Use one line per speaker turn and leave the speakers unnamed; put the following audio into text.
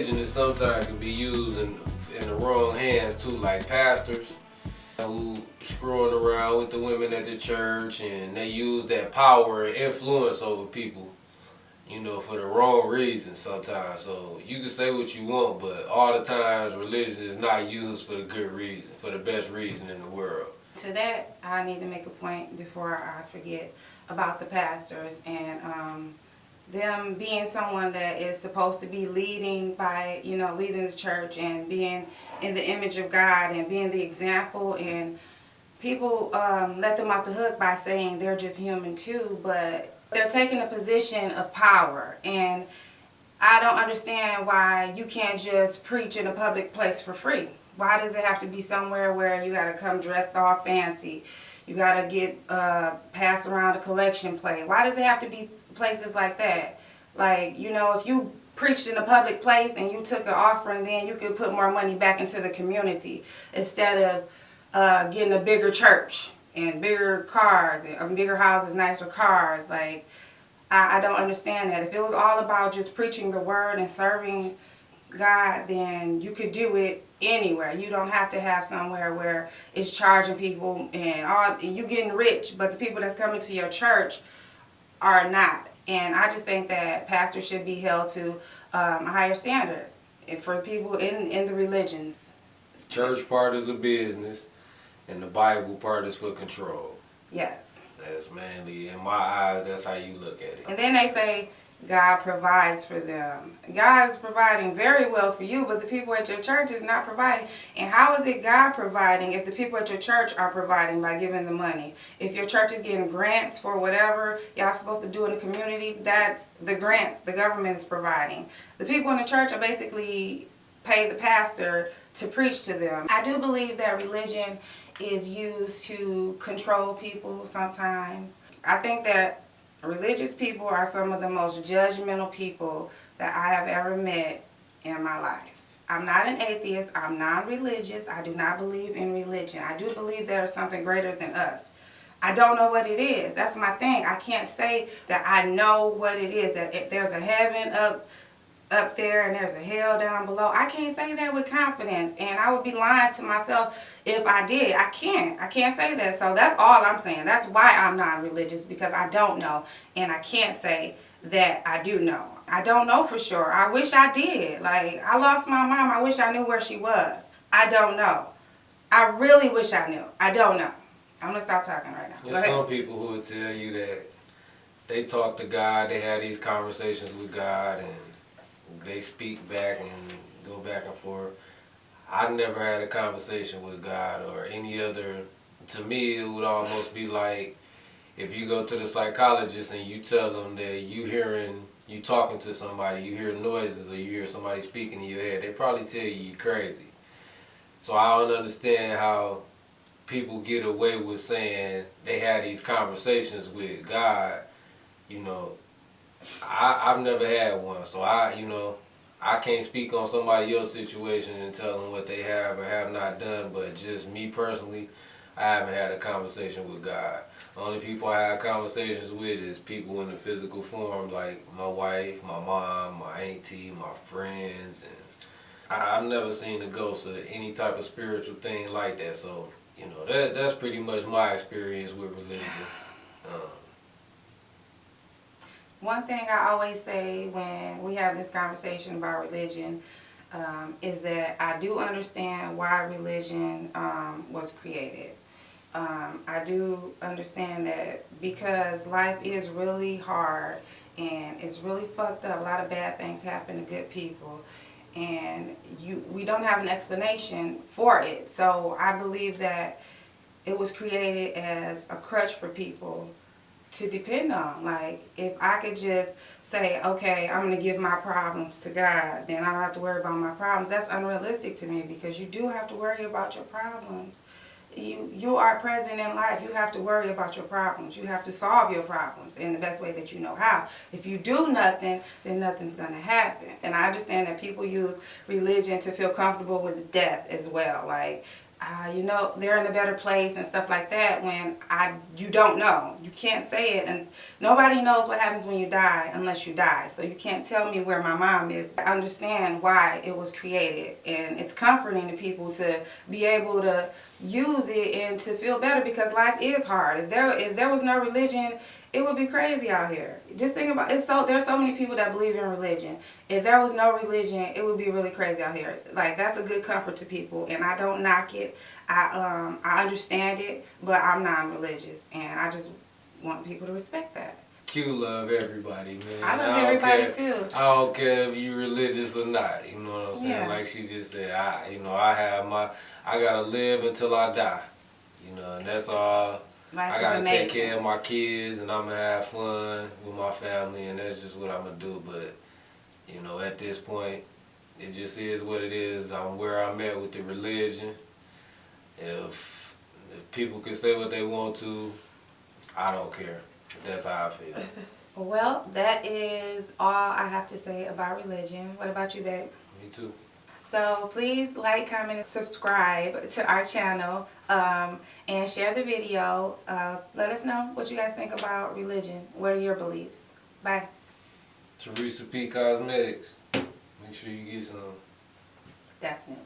religion is sometimes can be used in the wrong hands too, like pastors who screwing around with the women at the church, and they use that power and influence over people, for the wrong reasons sometimes. So you can say what you want, but all the times religion is not used for the good reason, for the best reason in the world.
To that, I need to make a point before I forget about the pastors and them being someone that is supposed to be leading by, leading the church and being in the image of God and being the example. And people let them off the hook by saying they're just human too, but they're taking a position of power. And I don't understand why you can't just preach in a public place for free. Why does it have to be somewhere where you got to come dressed all fancy? You got to get passed around a collection plate. Why does it have to be places like that? Like, if you preached in a public place and you took an offering, then you could put more money back into the community instead of getting a bigger church and bigger cars and bigger houses, nicer cars. Like, I don't understand that. If it was all about just preaching the word and serving God, then you could do it anywhere. You don't have to have somewhere where it's charging people and you getting rich, but the people that's coming to your church are not. And I just think that pastors should be held to a higher standard for people in the religions.
Church part is a business, and the Bible part is for control.
Yes.
That's mainly, in my eyes, that's how you look at it.
And then they say God provides for them. God is providing very well for you, but the people at your church is not providing. And how is it God providing if the people at your church are providing by giving the money? If your church is getting grants for whatever y'all supposed to do in the community, that's the grants the government is providing. The people in the church are basically pay the pastor to preach to them. I do believe that religion is used to control people sometimes. I think that religious people are some of the most judgmental people that I have ever met in my life. I'm not an atheist. I'm non-religious. I do not believe in religion. I do believe there is something greater than us. I don't know what it is. That's my thing. I can't say that I know what it is, that if there's a heaven up there and there's a hell down below. I can't say that with confidence, and I would be lying to myself if I did. I can't say that. So that's all I'm saying. That's why I'm non-religious, because I don't know, and I can't say that I do know. I don't know for sure. I wish I did. Like, I lost my mom. I wish I knew where she was. I don't know. I really wish I knew. I don't know. I'm going to stop talking right now.
There's some people who will tell you that they talk to God, they have these conversations with God, and they speak back and go back and forth. I never had a conversation with God or any other. To me, it would almost be like if you go to the psychologist and you tell them that you talking to somebody, you hear noises or you hear somebody speaking in your head, they probably tell you you're crazy. So I don't understand how people get away with saying they had these conversations with God. I've never had one, so I can't speak on somebody else's situation and tell them what they have or have not done, but just me personally, I haven't had a conversation with God. The only people I have conversations with is people in the physical form, like my wife, my mom, my auntie, my friends, and I've never seen a ghost or any type of spiritual thing like that, so, that's pretty much my experience with religion.
One thing I always say when we have this conversation about religion is that I do understand why religion was created. I do understand that because life is really hard and it's really fucked up. A lot of bad things happen to good people, and we don't have an explanation for it. So I believe that it was created as a crutch for people to depend on. Like, if I could just say, okay, I'm going to give my problems to God, then I don't have to worry about my problems. That's unrealistic to me, because you do have to worry about your problems. You are present in life. You have to worry about your problems. You have to solve your problems in the best way that you know how. If you do nothing, then nothing's going to happen. And I understand that people use religion to feel comfortable with death as well. Like, you know, they're in a better place and stuff like that when you don't know. You can't say it, and nobody knows what happens when you die unless you die. So you can't tell me where my mom is. I understand why it was created, and it's comforting to people to be able to use it and to feel better because life is hard. If there was no religion, it would be crazy out here. Just think about it. There's so many people that believe in religion. If there was no religion, it would be really crazy out here. Like, that's a good comfort to people, and I don't knock it. I understand it, but I'm non-religious, and I just want people to respect that.
Q love everybody, man.
I love everybody too.
I don't care if you religious or not. You know what I'm saying?
Yeah.
Like she just said, I gotta live until I die. You know, and that's all.
Life
I
is
gotta
amazing.
take care of my kids, and I'm gonna have fun with my family, and that's just what I'm gonna do. But you know, at this point, it just is what it is. I'm where I'm at with the religion. If people can say what they want to, I don't care. That's how I feel.
Well, that is all I have to say about religion. What about you, babe?
Me too.
So please like, comment, and subscribe to our channel, and share the video. Let us know what you guys think about religion. What are your beliefs? Bye.
Teresa P Cosmetics. Make sure you get some.
Definitely.